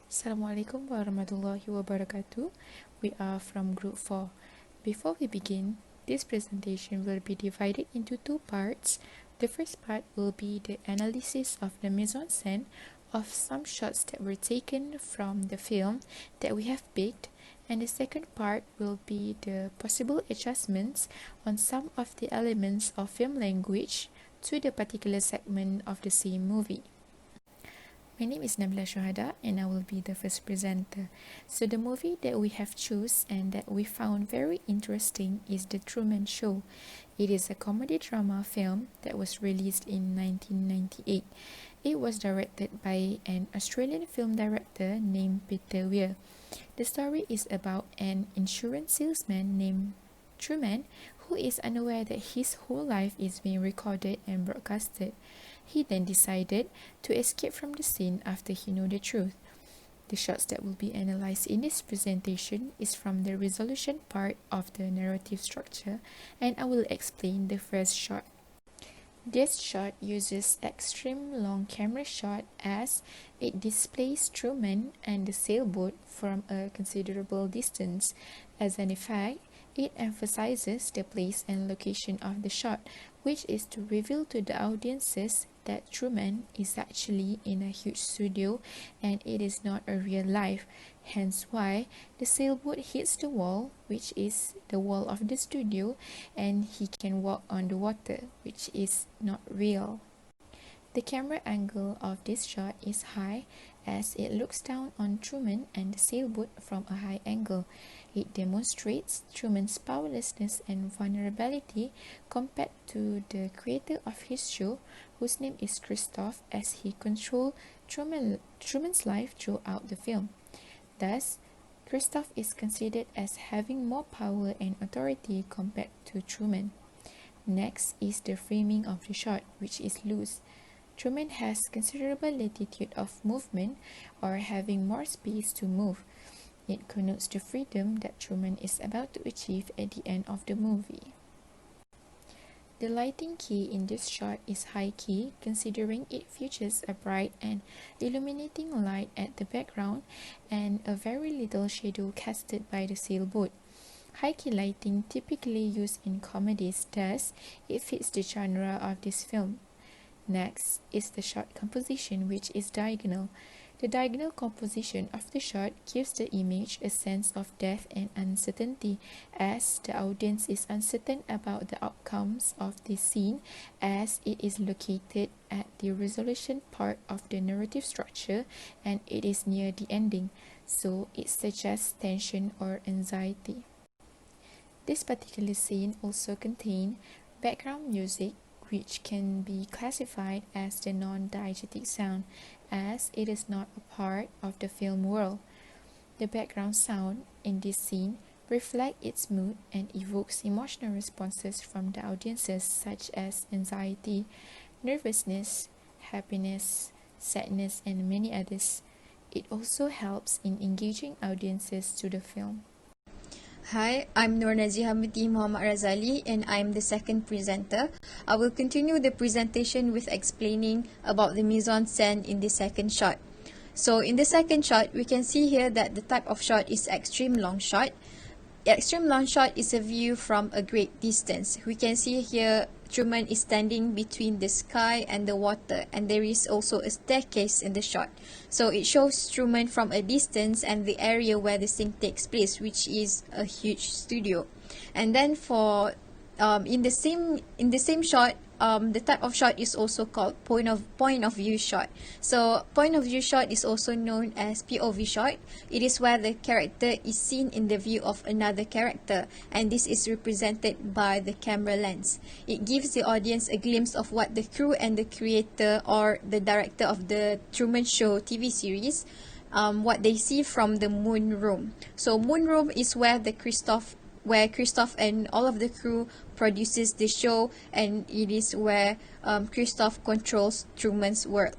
Assalamualaikum warahmatullahi wabarakatuh. We are from Group 4. Before we begin, this presentation will be divided into two parts. The first part will be the analysis of the mise-en-scène of some shots that were taken from the film that we have picked, and the second part will be the possible adjustments on some of the elements of film language to the particular segment of the same movie. My name is Nabila Shohada and I will be the first presenter. So the movie that we have chosen and that we found very interesting is The Truman Show. It is a comedy drama film that was released in 1998. It was directed by an Australian film director named Peter Weir. The story is about an insurance salesman named Truman who is unaware that his whole life is being recorded and broadcasted. He then decided to escape from the scene after he knew the truth. The shots that will be analysed in this presentation is from the resolution part of the narrative structure, and I will explain the first shot. This shot uses extreme long camera shot as it displays Truman and the sailboat from a considerable distance. As an effect, it emphasizes the place and location of the shot, which is to reveal to the audiences that Truman is actually in a huge studio and it is not a real life. Hence why the sailboat hits the wall, which is the wall of the studio, and he can walk on the water, which is not real. The camera angle of this shot is high as it looks down on Truman and the sailboat from a high angle. It demonstrates Truman's powerlessness and vulnerability compared to the creator of his show, whose name is Christoph, as he controls Truman's life throughout the film. Thus, Christoph is considered as having more power and authority compared to Truman. Next is the framing of the shot, which is loose. Truman has considerable latitude of movement or having more space to move. It connotes the freedom that Truman is about to achieve at the end of the movie. The lighting key in this shot is high key, considering it features a bright and illuminating light at the background and a very little shadow casted by the sailboat. High key lighting typically used in comedies, thus it fits the genre of this film. Next is the shot composition, which is diagonal. The diagonal composition of the shot gives the image a sense of depth and uncertainty, as the audience is uncertain about the outcomes of the scene, as it is located at the resolution part of the narrative structure and it is near the ending, so it suggests tension or anxiety. This particular scene also contains background music, which can be classified as the non-diegetic sound, as it is not a part of the film world. The background sound in this scene reflects its mood and evokes emotional responses from the audiences such as anxiety, nervousness, happiness, sadness, and many others. It also helps in engaging audiences to the film. Hi, I'm Nur Nazihamudi Muhammad Razali and I'm the second presenter. I will continue the presentation with explaining about the mise-en-scène in the second shot. So in the second shot, we can see here that the type of shot is extreme long shot. Extreme long shot is a view from a great distance. We can see here Truman is standing between the sky and the water, and there is also a staircase in the shot. So it shows Truman from a distance and the area where the scene takes place, which is a huge studio. And then for in the same shot, the type of shot is also called point of view shot. So point of view shot is also known as POV shot. It is where the character is seen in the view of another character, and this is represented by the camera lens. It gives the audience a glimpse of what the crew and the creator or the director of the Truman Show TV series what they see from the moon room. So moon room is where Christoph and all of the crew produces the show, and it is where Christoph controls Truman's world.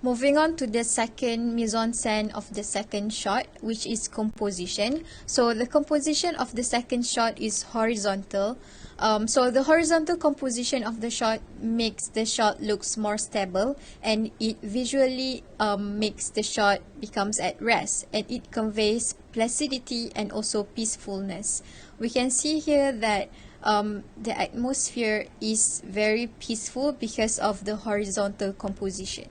Moving on to the second mise-en-scène of the second shot, which is composition. So the composition of the second shot is horizontal. So the horizontal composition of the shot makes the shot looks more stable, and it visually makes the shot becomes at rest, and it conveys placidity and also peacefulness. We can see here that the atmosphere is very peaceful because of the horizontal composition.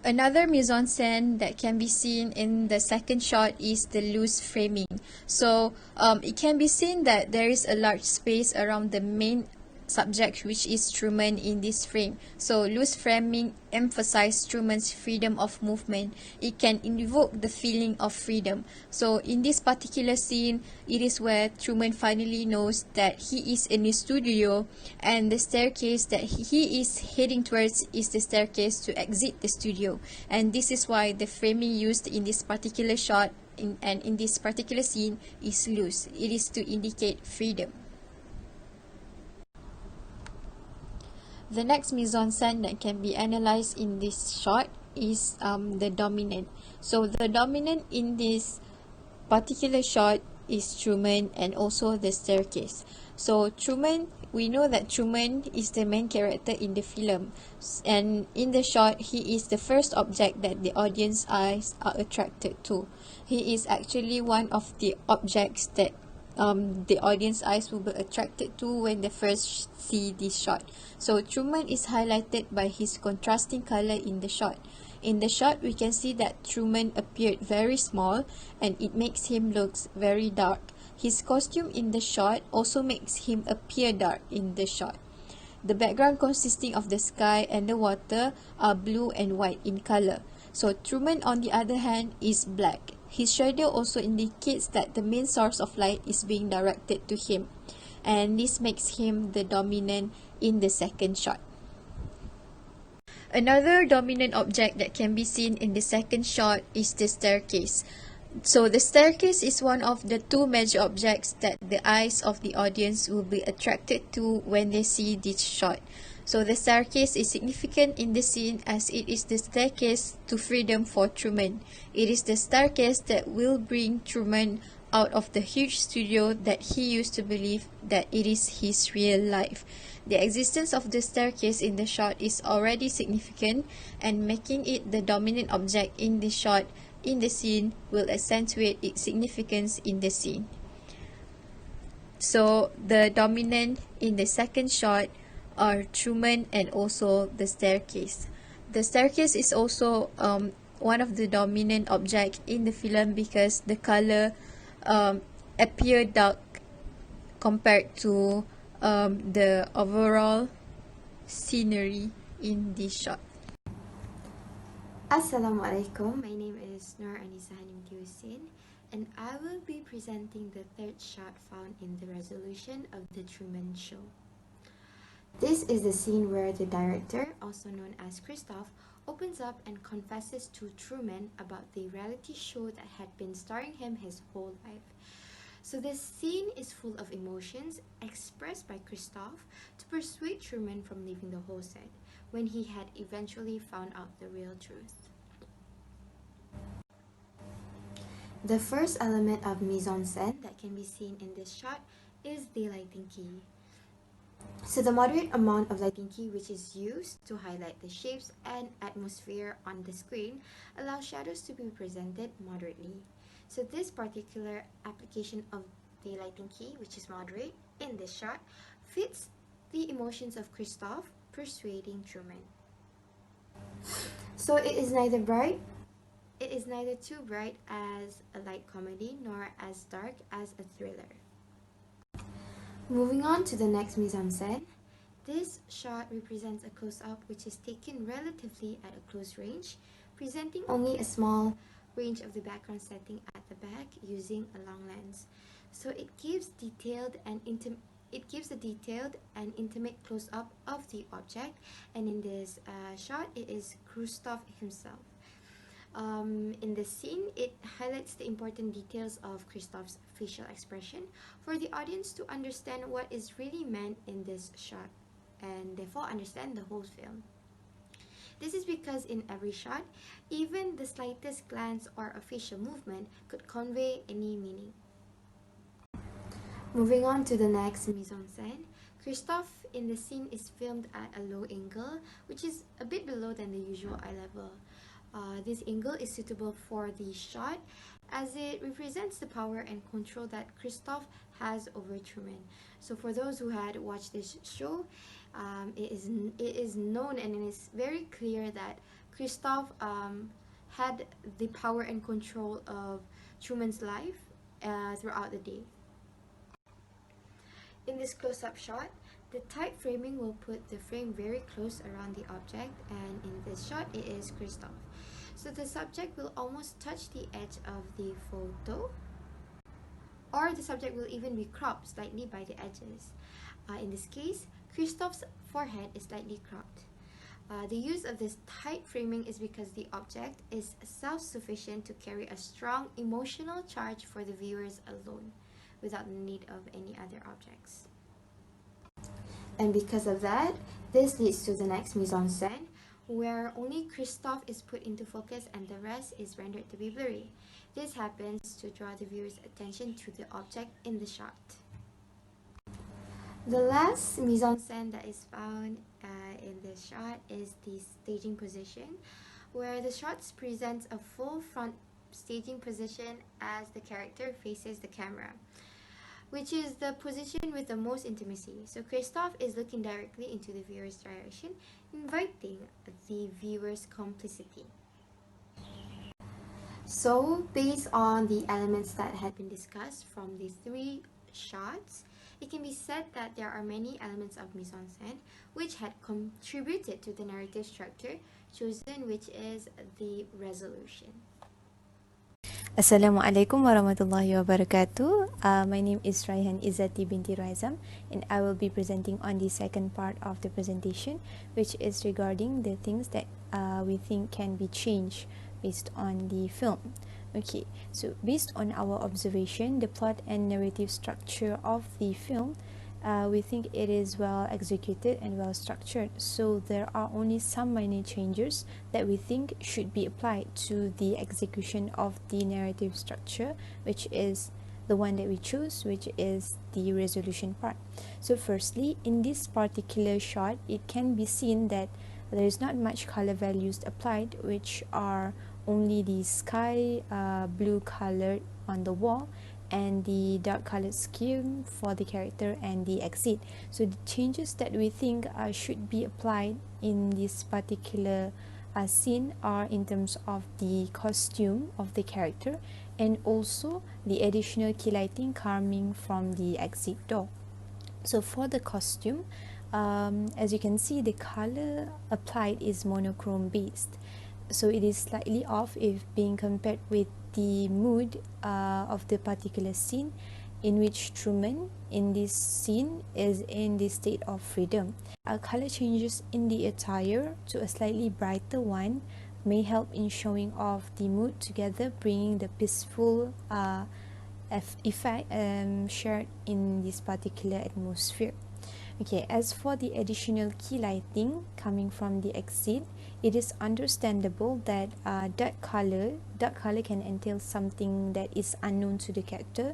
Another mise-en-scène that can be seen in the second shot is the loose framing. So it can be seen that there is a large space around the main subject, which is Truman, in this frame. So loose framing emphasizes Truman's freedom of movement. It can invoke the feeling of freedom. So in this particular scene, it is where Truman finally knows that he is in his studio, and the staircase that he is heading towards is the staircase to exit the studio. And this is why the framing used in this particular shot and in this particular scene is loose. It is to indicate freedom. The next mise-en-scène that can be analyzed in this shot is the dominant. So the dominant in this particular shot is Truman and also the staircase. So Truman, we know that Truman is the main character in the film, and in the shot he is the first object that the audience eyes are attracted to. He is actually one of the objects that the audience eyes will be attracted to when they first see this shot. So Truman is highlighted by his contrasting color in the shot. In the shot, we can see that Truman appeared very small, and it makes him look very dark. His costume in the shot also makes him appear dark in the shot. The background consisting of the sky and the water are blue and white in color. So Truman, on the other hand, is black. His shadow also indicates that the main source of light is being directed to him, and this makes him the dominant in the second shot. Another dominant object that can be seen in the second shot is the staircase. So the staircase is one of the two major objects that the eyes of the audience will be attracted to when they see this shot. So the staircase is significant in the scene as it is the staircase to freedom for Truman. It is the staircase that will bring Truman out of the huge studio that he used to believe that it is his real life. The existence of the staircase in the shot is already significant, and making it the dominant object in the shot in the scene will accentuate its significance in the scene. So the dominant in the second shot are Truman and also the staircase. The staircase is also one of the dominant object in the film because the color appear dark compared to the overall scenery in this shot. Assalamualaikum, my name is Nur Anisa Hanimtiusin, and I will be presenting the third shot found in the resolution of the Truman Show. This is the scene where the director, also known as Christoph, opens up and confesses to Truman about the reality show that had been starring him his whole life. So this scene is full of emotions expressed by Christoph to persuade Truman from leaving the whole set when he had eventually found out the real truth. The first element of mise-en-scène that can be seen in this shot is the lighting key. So the moderate amount of lighting key which is used to highlight the shapes and atmosphere on the screen allows shadows to be presented moderately. So this particular application of the lighting key, which is moderate in this shot, fits the emotions of Christoph persuading Truman. So it is neither too bright as a light comedy nor as dark as a thriller. Moving on to the next mise-en-scène, this shot represents a close-up which is taken relatively at a close range, presenting only a small range of the background setting at the back using a long lens. So it gives a detailed and intimate close-up of the object, and in this shot it is Christoph himself. In this scene, it highlights the important details of Christoph's facial expression for the audience to understand what is really meant in this shot and therefore understand the whole film. This is because in every shot, even the slightest glance or a facial movement could convey any meaning. Moving on to the next mise-en-scène, Christophe in the scene is filmed at a low angle, which is a bit below than the usual eye level. This angle is suitable for the shot as it represents the power and control that Christophe has over Truman. So for those who had watched this show, it is known and it is very clear that Christophe had the power and control of Truman's life throughout the day. In this close-up shot, the tight framing will put the frame very close around the object, and in this shot it is Christophe. So the subject will almost touch the edge of the photo, or the subject will even be cropped slightly by the edges. In this case, Christophe's forehead is slightly cropped. The use of this tight framing is because the object is self-sufficient to carry a strong emotional charge for the viewers alone, without the need of any other objects. And because of that, this leads to the next mise-en-scène, where only Christophe is put into focus and the rest is rendered to be blurry. This happens to draw the viewer's attention to the object in the shot. The last mise-en-scène that is found in this shot is the staging position, where the shot presents a full front staging position as the character faces the camera, which is the position with the most intimacy. So Christophe is looking directly into the viewer's direction, inviting the viewer's complicity. So, based on the elements that had been discussed from the three shots, it can be said that there are many elements of mise-en-scène which had contributed to the narrative structure chosen, which is the resolution. Assalamualaikum warahmatullahi wabarakatuh. My name is Raihan Izzati binti Raizam, and I will be presenting on the second part of the presentation, which is regarding the things that we think can be changed based on the film. Okay, so based on our observation, the plot and narrative structure of the film, we think it is well executed and well structured. So there are only some minor changes that we think should be applied to the execution of the narrative structure, which is the one that we choose, which is the resolution part. So firstly, in this particular shot, it can be seen that there is not much color values applied, which are only the sky blue color on the wall and the dark colored skin for the character and the exit. So the changes that we think should be applied in this particular scene are in terms of the costume of the character and also the additional key lighting coming from the exit door. So for the costume, as you can see, the color applied is monochrome based, so it is slightly off if being compared with the mood of the particular scene, in which Truman in this scene is in the state of freedom. Color changes in the attire to a slightly brighter one may help in showing off the mood together, bringing the peaceful effect shared in this particular atmosphere. Okay, as for the additional key lighting coming from the exit, it is understandable that dark color can entail something that is unknown to the character,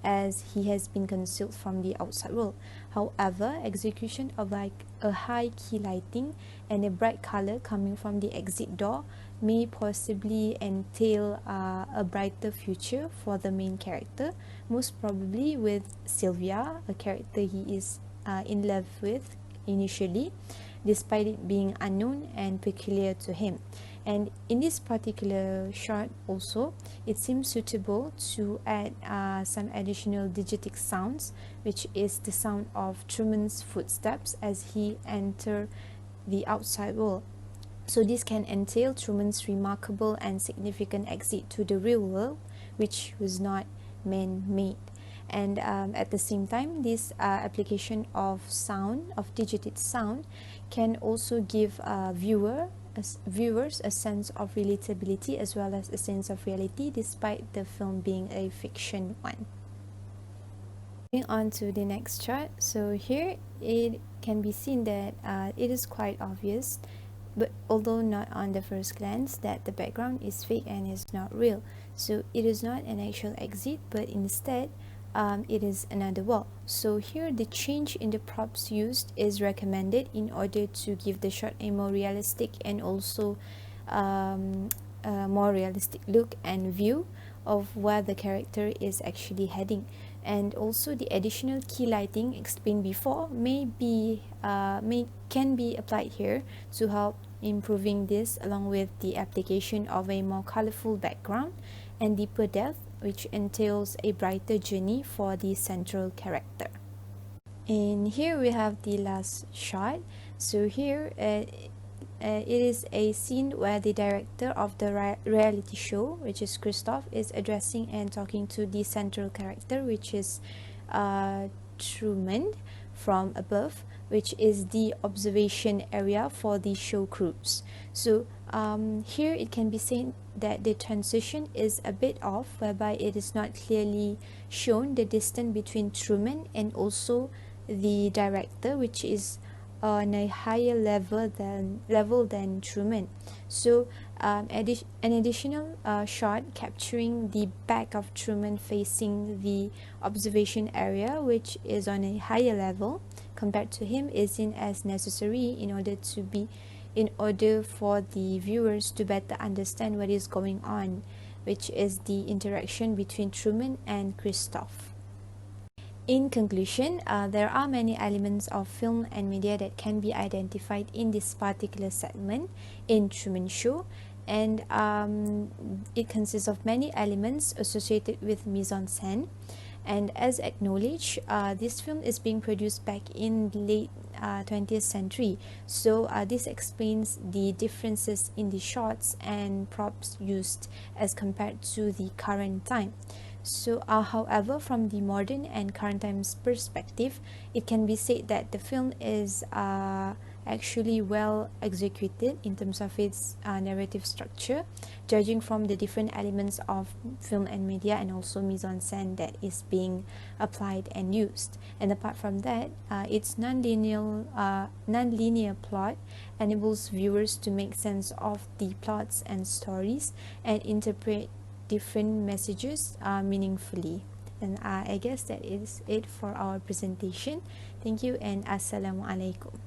as he has been concealed from the outside world. However, execution of like a high key lighting and a bright color coming from the exit door may possibly entail a brighter future for the main character, most probably with Sylvia, a character he is in love with initially, despite it being unknown and peculiar to him. And in this particular shot also, it seems suitable to add some additional diegetic sounds, which is the sound of Truman's footsteps as he enters the outside world. So this can entail Truman's remarkable and significant exit to the real world, which was not man-made. And at the same time, this application of sound, of diegetic sound, can also give viewers a sense of relatability as well as a sense of reality, despite the film being a fiction one. Moving on to the next chart. So here it can be seen that it is quite obvious, but although not on the first glance, that the background is fake and is not real. So it is not an actual exit, but instead it is another wall. So here the change in the props used is recommended in order to give the shot a more realistic and also a more realistic look and view of where the character is actually heading. And also the additional key lighting explained before can be applied here to help improving this, along with the application of a more colorful background and deeper depth, which entails a brighter journey for the central character. And here we have the last shot. So here it is a scene where the director of the reality show, which is Christoph, is addressing and talking to the central character, which is Truman, from above, which is the observation area for the show crews. So here it can be seen that the transition is a bit off, whereby it is not clearly shown the distance between Truman and also the director, which is on a higher level than Truman. So an additional shot capturing the back of Truman facing the observation area, which is on a higher level compared to him, isn't as necessary in order for the viewers to better understand what is going on, which is the interaction between Truman and Christoph. In conclusion, there are many elements of film and media that can be identified in this particular segment in Truman Show, and it consists of many elements associated with mise-en-scène. And as acknowledged, this film is being produced back in the late 20th century, so this explains the differences in the shots and props used as compared to the current time. So, however, from the modern and current times perspective, it can be said that the film is actually well executed in terms of its narrative structure, judging from the different elements of film and media and also mise-en-scène that is being applied and used. And apart from that, its non-linear plot enables viewers to make sense of the plots and stories and interpret different messages meaningfully. And I guess that is it for our presentation. Thank you and Assalamu alaikum.